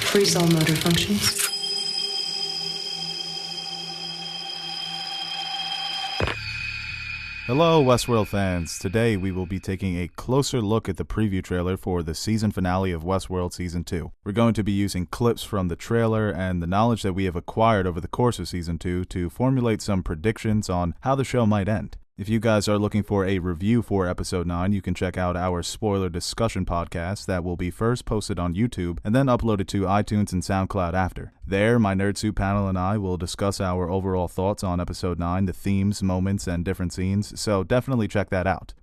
Freeze all motor functions. Hello, Westworld fans. Today we will be taking a closer look at the preview trailer for the season finale of Westworld Season 2. We're going to be using clips from the trailer and the knowledge that we have acquired over the course of Season 2 to formulate some predictions on how the show might end. If you guys are looking for a review for Episode 9, you can check out our spoiler discussion podcast that will be first posted on YouTube and then uploaded to iTunes and SoundCloud after. There, my Nerd Soup panel and I will discuss our overall thoughts on Episode 9, the themes, moments, and different scenes, so definitely check that out.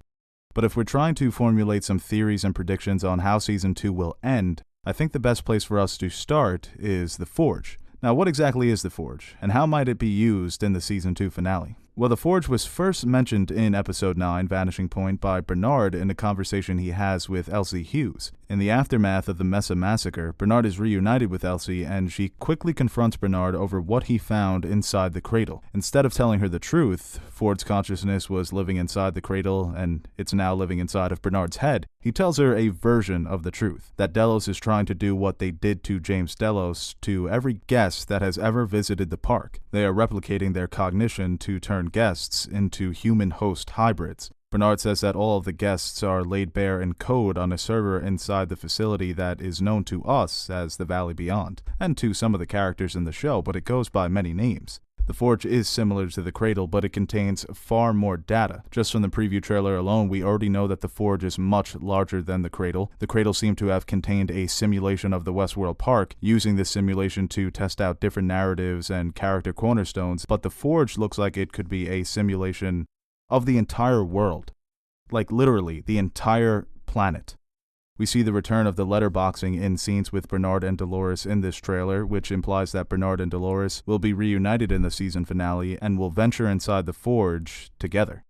But if we're trying to formulate some theories and predictions on how Season 2 will end, I think the best place for us to start is the Forge. Now, what exactly is the Forge, and how might it be used in the Season 2 finale? Well, the Forge was first mentioned in Episode 9, Vanishing Point, by Bernard in a conversation he has with Elsie Hughes. In the aftermath of the Mesa massacre, Bernard is reunited with Elsie, and she quickly confronts Bernard over what he found inside the cradle. Instead of telling her the truth, Ford's consciousness was living inside the cradle, and it's now living inside of Bernard's head. He tells her a version of the truth, that Delos is trying to do what they did to James Delos to every guest that has ever visited the park. They are replicating their cognition to turn guests into human-host hybrids. Bernard says that all of the guests are laid bare in code on a server inside the facility that is known to us as the Valley Beyond, and to some of the characters in the show, but it goes by many names. The Forge is similar to the Cradle, but it contains far more data. Just from the preview trailer alone, we already know that the Forge is much larger than the Cradle. The Cradle seemed to have contained a simulation of the Westworld Park, using this simulation to test out different narratives and character cornerstones, but the Forge looks like it could be a simulation of the entire world. Like literally, the entire planet. We see the return of the letterboxing in scenes with Bernard and Dolores in this trailer, which implies that Bernard and Dolores will be reunited in the season finale and will venture inside the Forge together.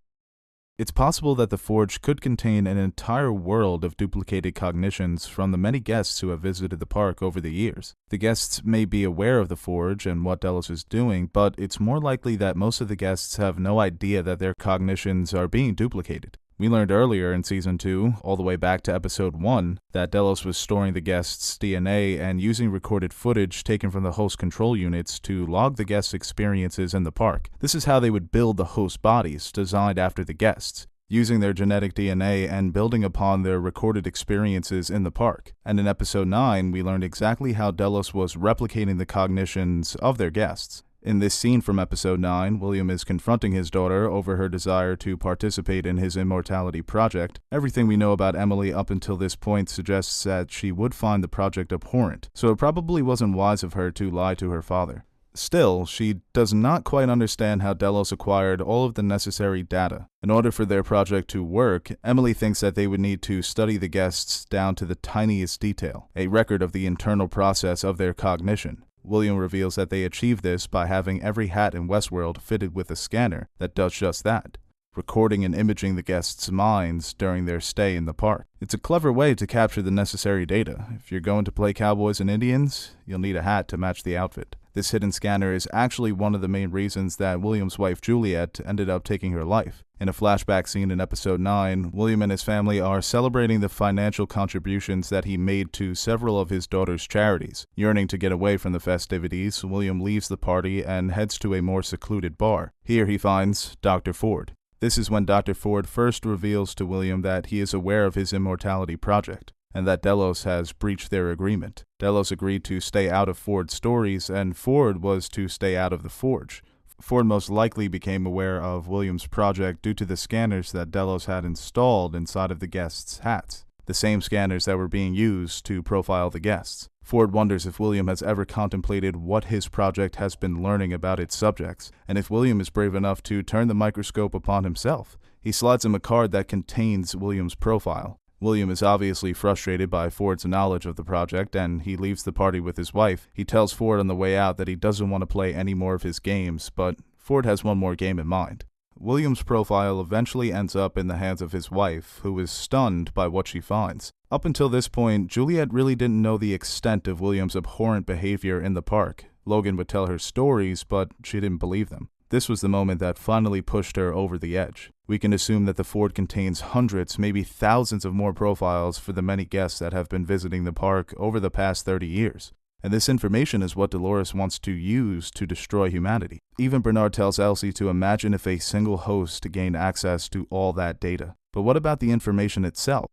It's possible that the Forge could contain an entire world of duplicated cognitions from the many guests who have visited the park over the years. The guests may be aware of the Forge and what Delos is doing, but it's more likely that most of the guests have no idea that their cognitions are being duplicated. We learned earlier in Season 2, all the way back to Episode 1, that Delos was storing the guests' DNA and using recorded footage taken from the host control units to log the guests' experiences in the park. This is how they would build the host bodies, designed after the guests, using their genetic DNA and building upon their recorded experiences in the park. And in Episode 9, we learned exactly how Delos was replicating the cognitions of their guests. In this scene from Episode 9, William is confronting his daughter over her desire to participate in his immortality project. Everything we know about Emily up until this point suggests that she would find the project abhorrent, so it probably wasn't wise of her to lie to her father. Still, she does not quite understand how Delos acquired all of the necessary data. In order for their project to work, Emily thinks that they would need to study the guests down to the tiniest detail, a record of the internal process of their cognition. William reveals that they achieve this by having every hat in Westworld fitted with a scanner that does just that, recording and imaging the guests' minds during their stay in the park. It's a clever way to capture the necessary data. If you're going to play cowboys and Indians, you'll need a hat to match the outfit. This hidden scanner is actually one of the main reasons that William's wife Juliet ended up taking her life. In a flashback scene in Episode 9, William and his family are celebrating the financial contributions that he made to several of his daughter's charities. Yearning to get away from the festivities, William leaves the party and heads to a more secluded bar. Here he finds Dr. Ford. This is when Dr. Ford first reveals to William that he is aware of his immortality project, and that Delos has breached their agreement. Delos agreed to stay out of Ford's stories, and Ford was to stay out of the Forge. Ford most likely became aware of William's project due to the scanners that Delos had installed inside of the guests' hats, the same scanners that were being used to profile the guests. Ford wonders if William has ever contemplated what his project has been learning about its subjects, and if William is brave enough to turn the microscope upon himself. He slides him a card that contains William's profile. William is obviously frustrated by Ford's knowledge of the project, and he leaves the party with his wife. He tells Ford on the way out that he doesn't want to play any more of his games, but Ford has one more game in mind. William's profile eventually ends up in the hands of his wife, who is stunned by what she finds. Up until this point, Juliet really didn't know the extent of William's abhorrent behavior in the park. Logan would tell her stories, but she didn't believe them. This was the moment that finally pushed her over the edge. We can assume that the Ford contains hundreds, maybe thousands of more profiles for the many guests that have been visiting the park over the past 30 years. and this information is what Dolores wants to use to destroy humanity. Even Bernard tells Elsie to imagine if a single host gained access to all that data. But what about the information itself?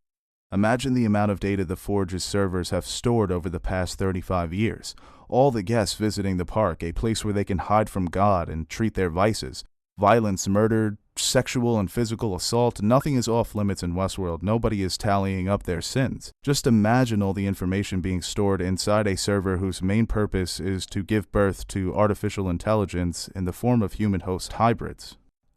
Imagine the amount of data the Forge's servers have stored over the past 35 years. All the guests visiting the park, a place where they can hide from God and treat their vices. Violence, murder, sexual and physical assault, nothing is off limits in Westworld. Nobody is tallying up their sins. Just imagine all the information being stored inside a server whose main purpose is to give birth to artificial intelligence in the form of human-host hybrids.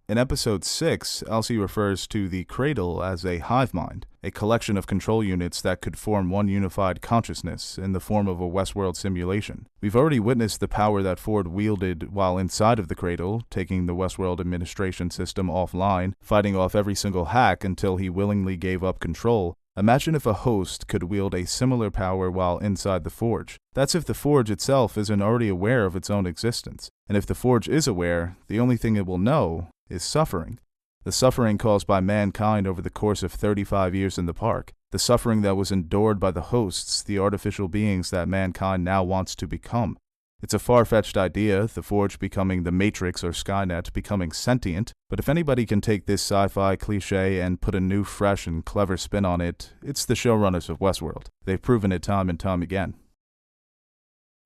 In episode 6, Elsie refers to the Cradle as a hive mind, a collection of control units that could form one unified consciousness in the form of a Westworld simulation. We've already witnessed the power that Ford wielded while inside of the Cradle, taking the Westworld administration system offline, fighting off every single hack until he willingly gave up control. Imagine if a host could wield a similar power while inside the Forge. That's if the Forge itself isn't already aware of its own existence. And if the Forge is aware, the only thing it will know is suffering. The suffering caused by mankind over the course of 35 years in the park. The suffering that was endured by the hosts, the artificial beings that mankind now wants to become. It's a far-fetched idea, the Forge becoming the Matrix or Skynet, becoming sentient, but if anybody can take this sci-fi cliche and put a new, fresh, and clever spin on it, it's the showrunners of Westworld. They've proven it time and time again.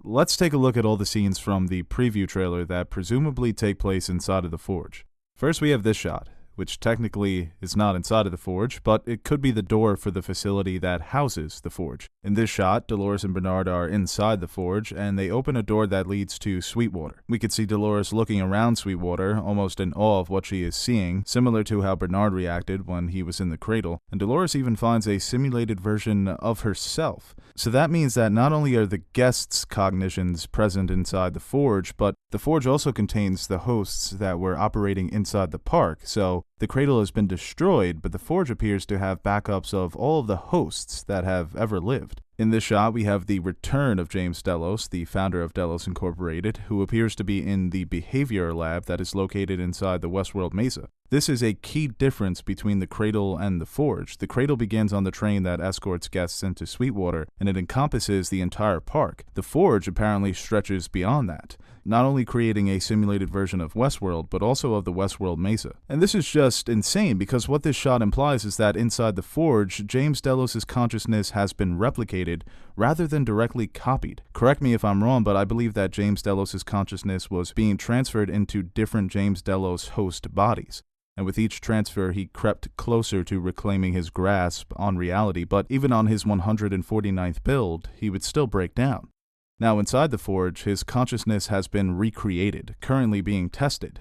Let's take a look at all the scenes from the preview trailer that presumably take place inside of the Forge. First, we have this shot, which technically is not inside of the Forge, but it could be the door for the facility that houses the Forge. In this shot, Dolores and Bernard are inside the Forge, and they open a door that leads to Sweetwater. We could see Dolores looking around Sweetwater, almost in awe of what she is seeing, similar to how Bernard reacted when he was in the Cradle, and Dolores even finds a simulated version of herself. So that means that not only are the guests' cognitions present inside the Forge, but the Forge also contains the hosts that were operating inside the park, so the Cradle has been destroyed, but the Forge appears to have backups of all of the hosts that have ever lived. In this shot, we have the return of James Delos, the founder of Delos Incorporated, who appears to be in the behavior lab that is located inside the Westworld Mesa. This is a key difference between the Cradle and the Forge. The Cradle begins on the train that escorts guests into Sweetwater, and it encompasses the entire park. The Forge apparently stretches beyond that, not only creating a simulated version of Westworld, but also of the Westworld Mesa. And this is just insane, because what this shot implies is that inside the Forge, James Delos' consciousness has been replicated rather than directly copied. Correct me if I'm wrong, but I believe that James Delos' consciousness was being transferred into different James Delos host bodies. And with each transfer, he crept closer to reclaiming his grasp on reality, but even on his 149th build, he would still break down. Now inside the Forge, his consciousness has been recreated, currently being tested.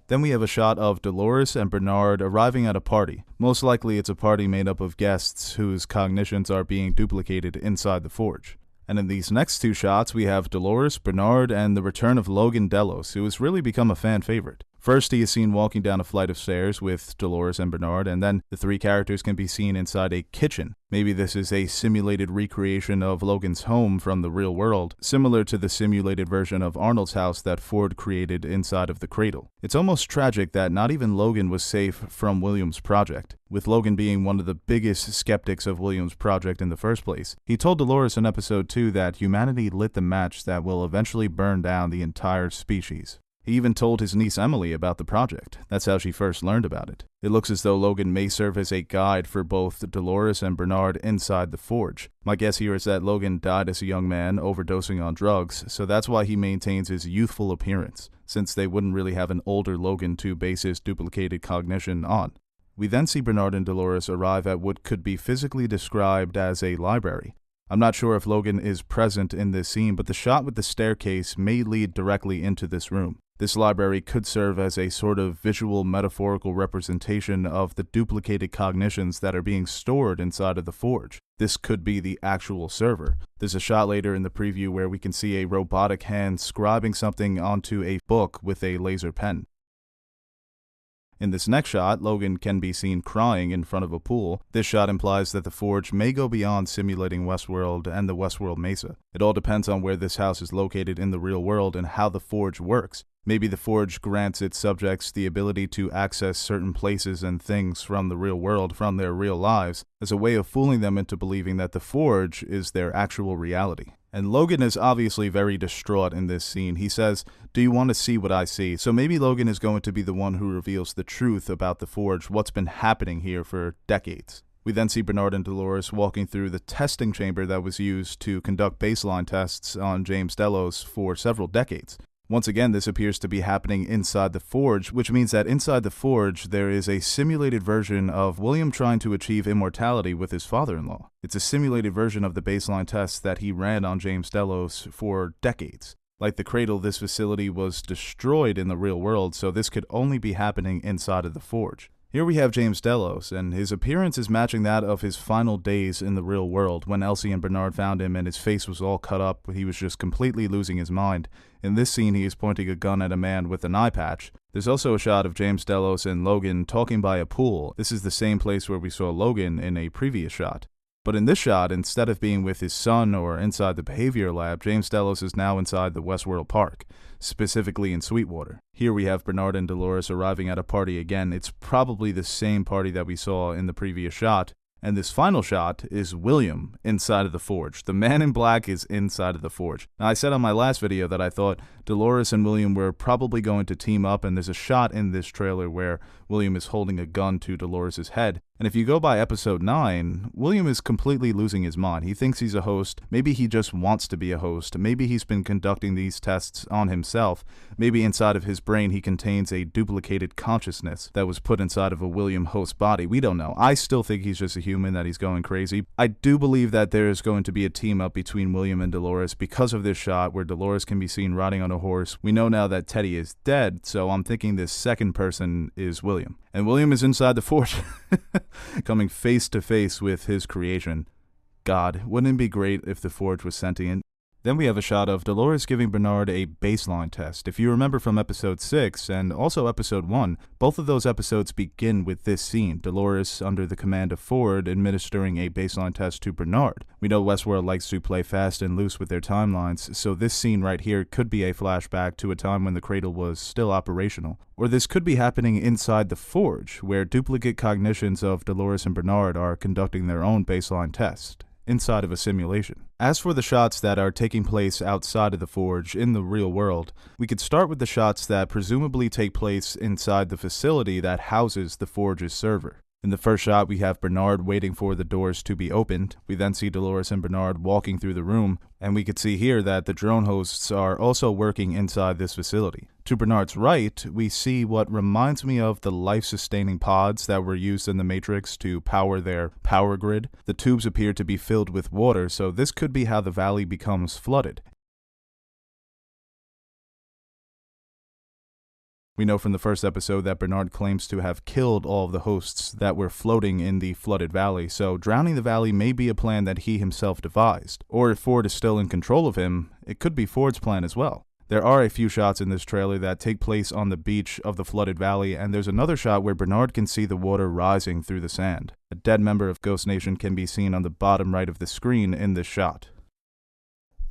Then we have a shot of Dolores and Bernard arriving at a party. Most likely it's a party made up of guests whose cognitions are being duplicated inside the Forge. And in these next two shots, we have Dolores, Bernard, and the return of Logan Delos, who has really become a fan favorite. First, he is seen walking down a flight of stairs with Dolores and Bernard, and then the three characters can be seen inside a kitchen. Maybe this is a simulated recreation of Logan's home from the real world, similar to the simulated version of Arnold's house that Ford created inside of the Cradle. It's almost tragic that not even Logan was safe from Williams' project, with Logan being one of the biggest skeptics of Williams' project in the first place. He told Dolores in episode 2 that humanity lit the match that will eventually burn down the entire species. He even told his niece Emily about the project. That's how she first learned about it. It looks as though Logan may serve as a guide for both Dolores and Bernard inside the Forge. My guess here is that Logan died as a young man, overdosing on drugs, so that's why he maintains his youthful appearance, since they wouldn't really have an older Logan to base his duplicated cognition on. We then see Bernard and Dolores arrive at what could be physically described as a library. I'm not sure if Logan is present in this scene, but the shot with the staircase may lead directly into this room. This library could serve as a sort of visual metaphorical representation of the duplicated cognitions that are being stored inside of the Forge. This could be the actual server. There's a shot later in the preview where we can see a robotic hand scribing something onto a book with a laser pen. In this next shot, Logan can be seen crying in front of a pool. This shot implies that the Forge may go beyond simulating Westworld and the Westworld Mesa. It all depends on where this house is located in the real world and how the Forge works. Maybe the Forge grants its subjects the ability to access certain places and things from the real world, from their real lives, as a way of fooling them into believing that the Forge is their actual reality. And Logan is obviously very distraught in this scene. He says, "Do you want to see what I see?" So maybe Logan is going to be the one who reveals the truth about the Forge, what's been happening here for decades. We then see Bernard and Dolores walking through the testing chamber that was used to conduct baseline tests on James Delos for several decades. Once again, this appears to be happening inside the Forge, which means that inside the Forge, there is a simulated version of William trying to achieve immortality with his father-in-law. It's a simulated version of the baseline tests that he ran on James Delos for decades. Like the Cradle, this facility was destroyed in the real world, so this could only be happening inside of the Forge. Here we have James Delos, and his appearance is matching that of his final days in the real world, when Elsie and Bernard found him and his face was all cut up. He was just completely losing his mind. In this scene, he is pointing a gun at a man with an eye patch. There's also a shot of James Delos and Logan talking by a pool. This is the same place where we saw Logan in a previous shot. But in this shot, instead of being with his son or inside the behavior lab, James Delos is now inside the Westworld Park, specifically in Sweetwater. Here we have Bernard and Dolores arriving at a party again. It's probably the same party that we saw in the previous shot. And this final shot is William inside of the Forge. The man in black is inside of the Forge. Now, I said on my last video that I thought Dolores and William were probably going to team up, and there's a shot in this trailer where William is holding a gun to Dolores' head. And if you go by episode 9, William is completely losing his mind. He thinks he's a host. Maybe he just wants to be a host. Maybe he's been conducting these tests on himself. Maybe inside of his brain he contains a duplicated consciousness that was put inside of a William host body. We don't know. I still think he's just a human, that he's going crazy. I do believe that there is going to be a team up between William and Dolores because of this shot where Dolores can be seen riding on a horse. We know now that Teddy is dead, so I'm thinking this second person is William. And William is inside the Forge, coming face to face with his creation. God, wouldn't it be great if the Forge was sentient? Then we have a shot of Dolores giving Bernard a baseline test. If you remember from episode 6 and also episode 1, both of those episodes begin with this scene, Dolores under the command of Ford administering a baseline test to Bernard. We know Westworld likes to play fast and loose with their timelines, so this scene right here could be a flashback to a time when the Cradle was still operational. Or this could be happening inside the Forge, where duplicate cognitions of Dolores and Bernard are conducting their own baseline test inside of a simulation. As for the shots that are taking place outside of the Forge in the real world, we could start with the shots that presumably take place inside the facility that houses the Forge's server. In the first shot, we have Bernard waiting for the doors to be opened. We then see Dolores and Bernard walking through the room, and we could see here that the drone hosts are also working inside this facility. To Bernard's right, we see what reminds me of the life-sustaining pods that were used in the Matrix to power their power grid. The tubes appear to be filled with water, so this could be how the valley becomes flooded. We know from the first episode that Bernard claims to have killed all of the hosts that were floating in the flooded valley, so drowning the valley may be a plan that he himself devised. Or if Ford is still in control of him, it could be Ford's plan as well. There are a few shots in this trailer that take place on the beach of the flooded valley, and there's another shot where Bernard can see the water rising through the sand. A dead member of Ghost Nation can be seen on the bottom right of the screen in this shot.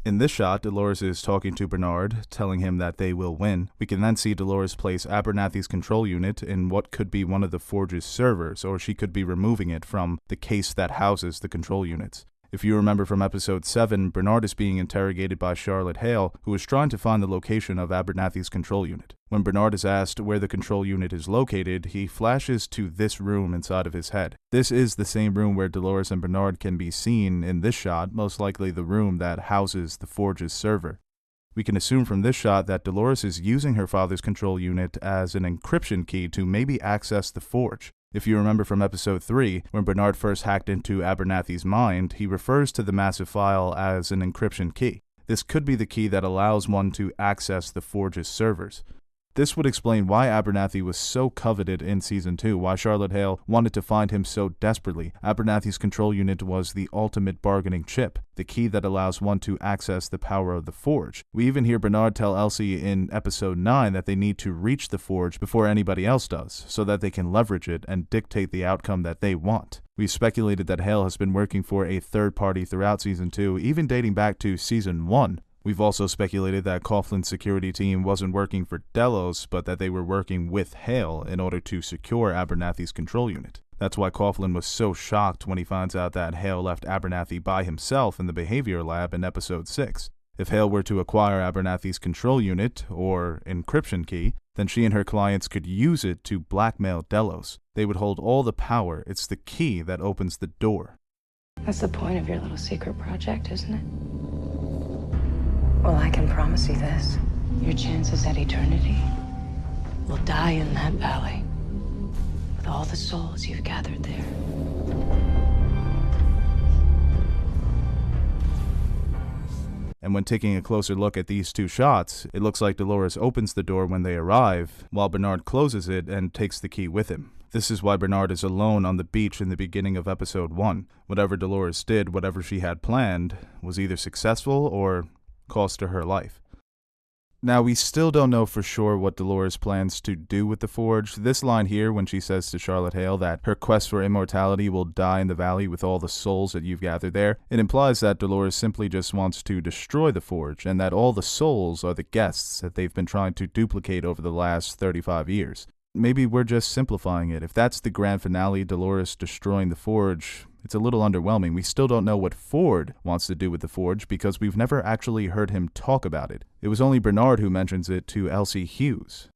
In this shot, Dolores is talking to Bernard, telling him that they will win. We can then see Dolores place Abernathy's control unit in what could be one of the Forge's servers, or she could be removing it from the case that houses the control units. If you remember from episode 7, Bernard is being interrogated by Charlotte Hale, who is trying to find the location of Abernathy's control unit. When Bernard is asked where the control unit is located, he flashes to this room inside of his head. This is the same room where Dolores and Bernard can be seen in this shot, most likely the room that houses the Forge's server. We can assume from this shot that Dolores is using her father's control unit as an encryption key to maybe access the Forge. If you remember from episode 3, when Bernard first hacked into Abernathy's mind, he refers to the massive file as an encryption key. This could be the key that allows one to access the Forge's servers. This would explain why Abernathy was so coveted in Season 2, why Charlotte Hale wanted to find him so desperately. Abernathy's control unit was the ultimate bargaining chip, the key that allows one to access the power of the Forge. We even hear Bernard tell Elsie in episode 9 that they need to reach the Forge before anybody else does, so that they can leverage it and dictate the outcome that they want. We've speculated that Hale has been working for a third party throughout Season 2, even dating back to Season 1. We've also speculated that Coughlin's security team wasn't working for Delos, but that they were working with Hale in order to secure Abernathy's control unit. That's why Coughlin was so shocked when he finds out that Hale left Abernathy by himself in the behavior lab in episode 6. If Hale were to acquire Abernathy's control unit, or encryption key, then she and her clients could use it to blackmail Delos. They would hold all the power. It's the key that opens the door. That's the point of your little secret project, isn't it? Well, I can promise you this. Your chances at eternity will die in that valley with all the souls you've gathered there. And when taking a closer look at these two shots, it looks like Dolores opens the door when they arrive, while Bernard closes it and takes the key with him. This is why Bernard is alone on the beach in the beginning of episode 1. Whatever Dolores did, whatever she had planned, was either successful or cost her her life. Now, we still don't know for sure what Dolores plans to do with the Forge. This line here, when she says to Charlotte Hale that her quest for immortality will die in the valley with all the souls that you've gathered there, it implies that Dolores simply just wants to destroy the Forge, and that all the souls are the guests that they've been trying to duplicate over the last 35 years. Maybe we're just simplifying it. If that's the grand finale, Dolores destroying the Forge, it's a little underwhelming. We still don't know what Ford wants to do with the Forge because we've never actually heard him talk about it. It was only Bernard who mentions it to Elsie Hughes.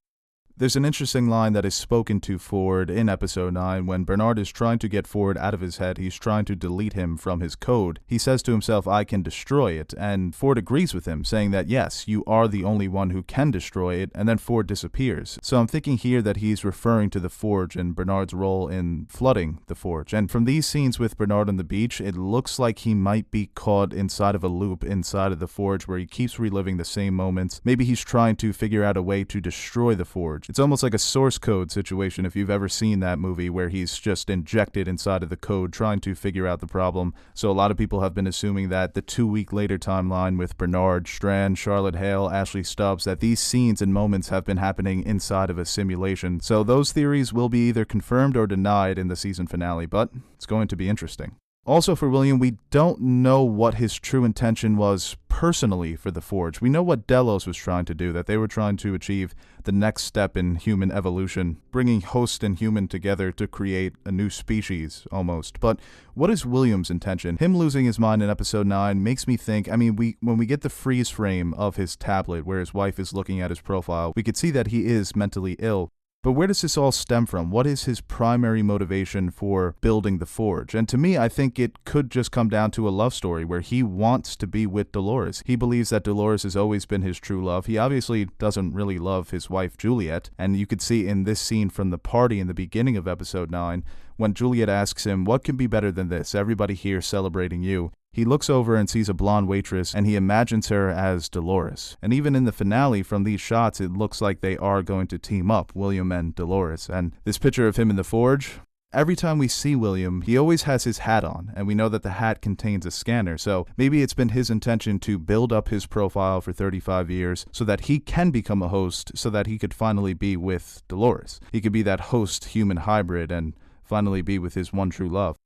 There's an interesting line that is spoken to Ford in episode 9 when Bernard is trying to get Ford out of his head. He's trying to delete him from his code. He says to himself, I can destroy it, and Ford agrees with him, saying that yes, you are the only one who can destroy it, and then Ford disappears. So I'm thinking here that he's referring to the Forge and Bernard's role in flooding the Forge. And from these scenes with Bernard on the beach, it looks like he might be caught inside of a loop inside of the Forge where he keeps reliving the same moments. Maybe he's trying to figure out a way to destroy the Forge. It's almost like a source code situation if you've ever seen that movie where he's just injected inside of the code trying to figure out the problem. So a lot of people have been assuming that the 2-week later timeline with Bernard, Strand, Charlotte Hale, Ashley Stubbs, that these scenes and moments have been happening inside of a simulation. So those theories will be either confirmed or denied in the season finale, but it's going to be interesting. Also for William, we don't know what his true intention was personally for the Forge. We know what Delos was trying to do, that they were trying to achieve the next step in human evolution, bringing host and human together to create a new species, almost. But what is William's intention? Him losing his mind in episode 9 makes me think, when we get the freeze frame of his tablet where his wife is looking at his profile, we could see that he is mentally ill. But where does this all stem from? What is his primary motivation for building the Forge? And to me, I think it could just come down to a love story where he wants to be with Dolores. He believes that Dolores has always been his true love. He obviously doesn't really love his wife, Juliet. And you could see in this scene from the party in the beginning of episode 9, when Juliet asks him, what can be better than this? Everybody here celebrating you. He looks over and sees a blonde waitress, and he imagines her as Dolores. And even in the finale, from these shots, it looks like they are going to team up, William and Dolores. And this picture of him in the Forge, every time we see William, he always has his hat on, and we know that the hat contains a scanner. So maybe it's been his intention to build up his profile for 35 years so that he can become a host, so that he could finally be with Dolores. He could be that host-human hybrid and finally be with his one true love.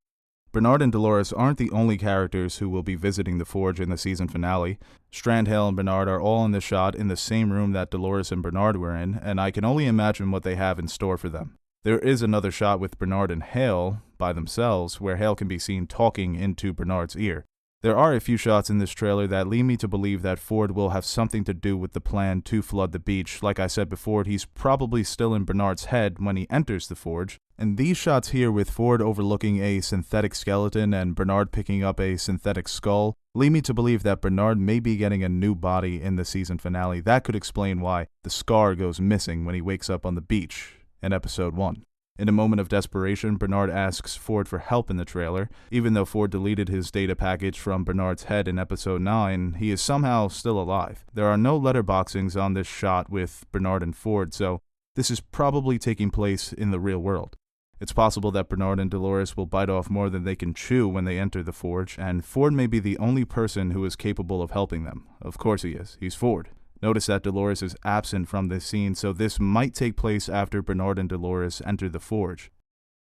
Bernard and Dolores aren't the only characters who will be visiting the Forge in the season finale. Strand, Hale, and Bernard are all in the shot in the same room that Dolores and Bernard were in, and I can only imagine what they have in store for them. There is another shot with Bernard and Hale by themselves, where Hale can be seen talking into Bernard's ear. There are a few shots in this trailer that lead me to believe that Ford will have something to do with the plan to flood the beach. Like I said before, he's probably still in Bernard's head when he enters the Forge. And these shots here with Ford overlooking a synthetic skeleton and Bernard picking up a synthetic skull lead me to believe that Bernard may be getting a new body in the season finale. That could explain why the scar goes missing when he wakes up on the beach in episode 1. In a moment of desperation, Bernard asks Ford for help in the trailer. Even though Ford deleted his data package from Bernard's head in episode 9, he is somehow still alive. There are no letterboxings on this shot with Bernard and Ford, so this is probably taking place in the real world. It's possible that Bernard and Dolores will bite off more than they can chew when they enter the Forge, and Ford may be the only person who is capable of helping them. Of course he is. He's Ford. Notice that Dolores is absent from this scene, so this might take place after Bernard and Dolores enter the Forge.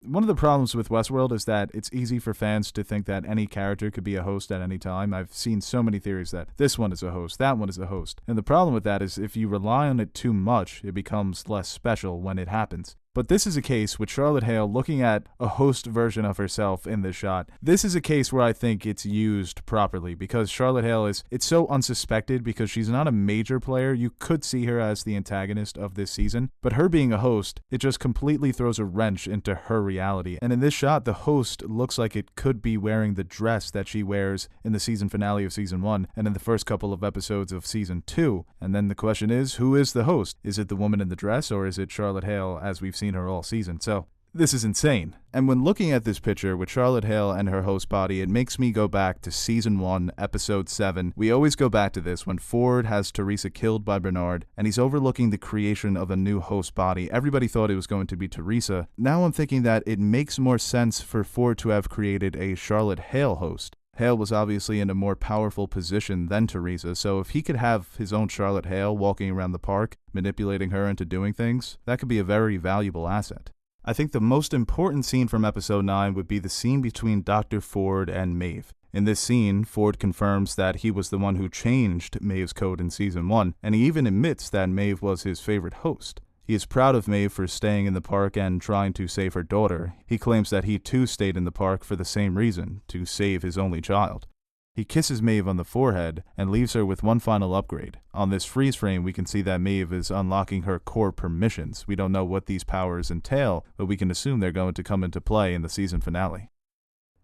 One of the problems with Westworld is that it's easy for fans to think that any character could be a host at any time. I've seen so many theories that this one is a host, that one is a host. And the problem with that is if you rely on it too much, it becomes less special when it happens. But this is a case with Charlotte Hale looking at a host version of herself in this shot. This is a case where I think it's used properly because Charlotte Hale it's so unsuspected because she's not a major player. You could see her as the antagonist of this season, but her being a host, it just completely throws a wrench into her reality. And in this shot, the host looks like it could be wearing the dress that she wears in the season finale of season 1 and in the first couple of episodes of season 2. And then the question is, who is the host? Is it the woman in the dress or is it Charlotte Hale as we've seen her all season? So this is insane. And when looking at this picture with Charlotte Hale and her host body, it makes me go back to season 1, episode 7. We always go back to this when Ford has Teresa killed by Bernard and he's overlooking the creation of a new host body. Everybody thought it was going to be Teresa. Now I'm thinking that it makes more sense for Ford to have created a Charlotte Hale host. Hale was obviously in a more powerful position than Teresa, so if he could have his own Charlotte Hale walking around the park, manipulating her into doing things, that could be a very valuable asset. I think the most important scene from episode 9 would be the scene between Dr. Ford and Maeve. In this scene, Ford confirms that he was the one who changed Maeve's code in season 1, and he even admits that Maeve was his favorite host. He is proud of Maeve for staying in the park and trying to save her daughter. He claims that he too stayed in the park for the same reason, to save his only child. He kisses Maeve on the forehead and leaves her with one final upgrade. On this freeze frame, we can see that Maeve is unlocking her core permissions. We don't know what these powers entail, but we can assume they're going to come into play in the season finale.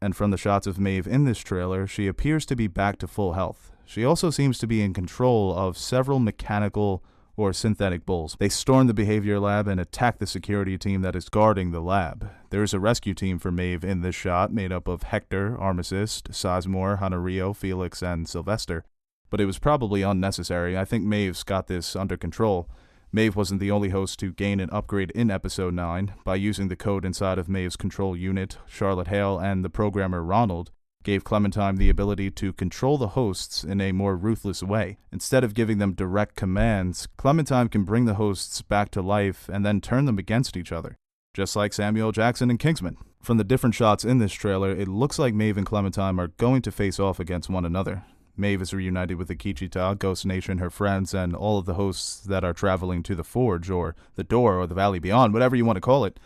And from the shots of Maeve in this trailer, she appears to be back to full health. She also seems to be in control of several mechanical or synthetic bulls. They storm the behavior lab and attack the security team that is guarding the lab. There is a rescue team for Maeve in this shot made up of Hector, Armistice, Sizemore, Honorio, Felix, and Sylvester. But it was probably unnecessary. I think Maeve's got this under control. Maeve wasn't the only host to gain an upgrade in episode 9. By using the code inside of Maeve's control unit, Charlotte Hale and the programmer Ronald gave Clementine the ability to control the hosts in a more ruthless way. Instead of giving them direct commands, Clementine can bring the hosts back to life and then turn them against each other, just like Samuel Jackson and Kingsman. From the different shots in this trailer, it looks like Maeve and Clementine are going to face off against one another. Maeve is reunited with the Kichita, Ghost Nation, her friends, and all of the hosts that are traveling to the Forge, or the Door, or the Valley Beyond, whatever you want to call it.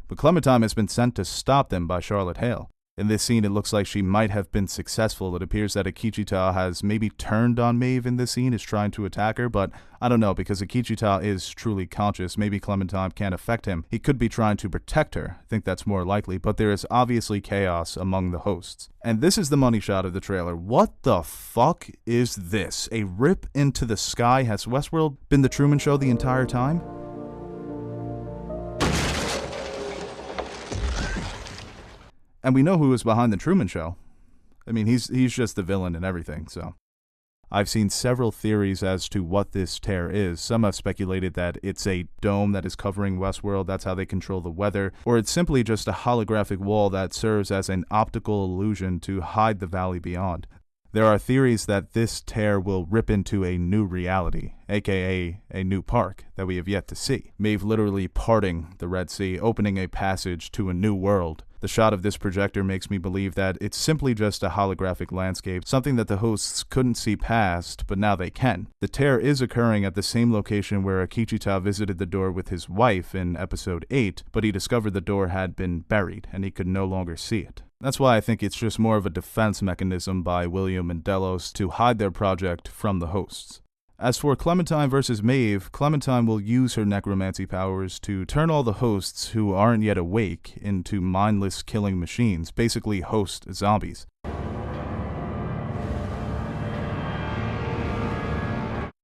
But Clementine has been sent to stop them by Charlotte Hale. In this scene, it looks like she might have been successful. It appears that Akichita has maybe turned on Maeve in this scene, is trying to attack her, but I don't know, because Akichita is truly conscious. Maybe Clementine can't affect him. He could be trying to protect her. I think that's more likely, but there is obviously chaos among the hosts. And this is the money shot of the trailer. What the fuck is this? A rip into the sky? Has Westworld been the Truman Show the entire time? And we know who is behind the Truman Show. I mean, he's just the villain and everything, so. I've seen several theories as to what this tear is. Some have speculated that it's a dome that is covering Westworld, that's how they control the weather, or it's simply just a holographic wall that serves as an optical illusion to hide the Valley Beyond. There are theories that this tear will rip into a new reality, aka a new park that we have yet to see. Maeve literally parting the Red Sea, opening a passage to a new world. The shot of this projector makes me believe that it's simply just a holographic landscape, something that the hosts couldn't see past, but now they can. The tear is occurring at the same location where Akichita visited the door with his wife in episode 8, but he discovered the door had been buried, and he could no longer see it. That's why I think it's just more of a defense mechanism by William and Delos to hide their project from the hosts. As for Clementine versus Maeve, Clementine will use her necromancy powers to turn all the hosts who aren't yet awake into mindless killing machines, basically host zombies.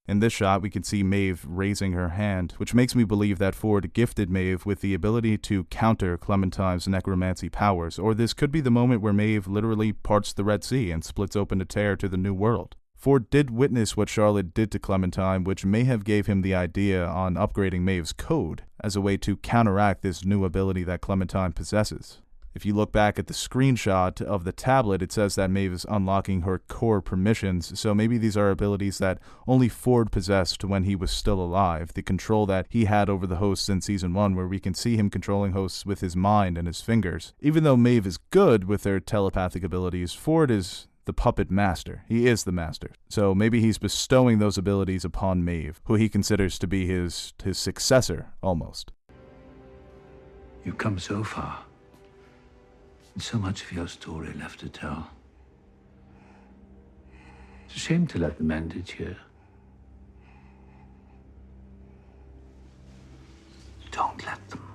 In this shot, we can see Maeve raising her hand, which makes me believe that Ford gifted Maeve with the ability to counter Clementine's necromancy powers, or this could be the moment where Maeve literally parts the Red Sea and splits open a tear to the new world. Ford did witness what Charlotte did to Clementine, which may have gave him the idea on upgrading Maeve's code as a way to counteract this new ability that Clementine possesses. If you look back at the screenshot of the tablet, it says that Maeve is unlocking her core permissions, so maybe these are abilities that only Ford possessed when he was still alive, the control that he had over the hosts in Season 1, where we can see him controlling hosts with his mind and his fingers. Even though Maeve is good with her telepathic abilities, Ford is the puppet master. He is the master. So maybe he's bestowing those abilities upon Maeve, who he considers to be his successor, almost. You've come so far. And so much of your story left to tell. It's a shame to let them end it here. Don't let them.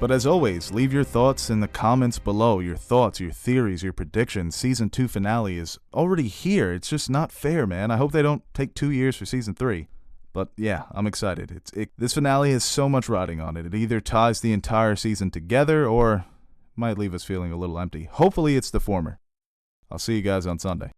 But as always, leave your thoughts in the comments below. Your thoughts, your theories, your predictions. Season 2 finale is already here. It's just not fair, man. I hope they don't take 2 years for Season 3. But yeah, I'm excited. This finale has so much riding on it. It either ties the entire season together or might leave us feeling a little empty. Hopefully it's the former. I'll see you guys on Sunday.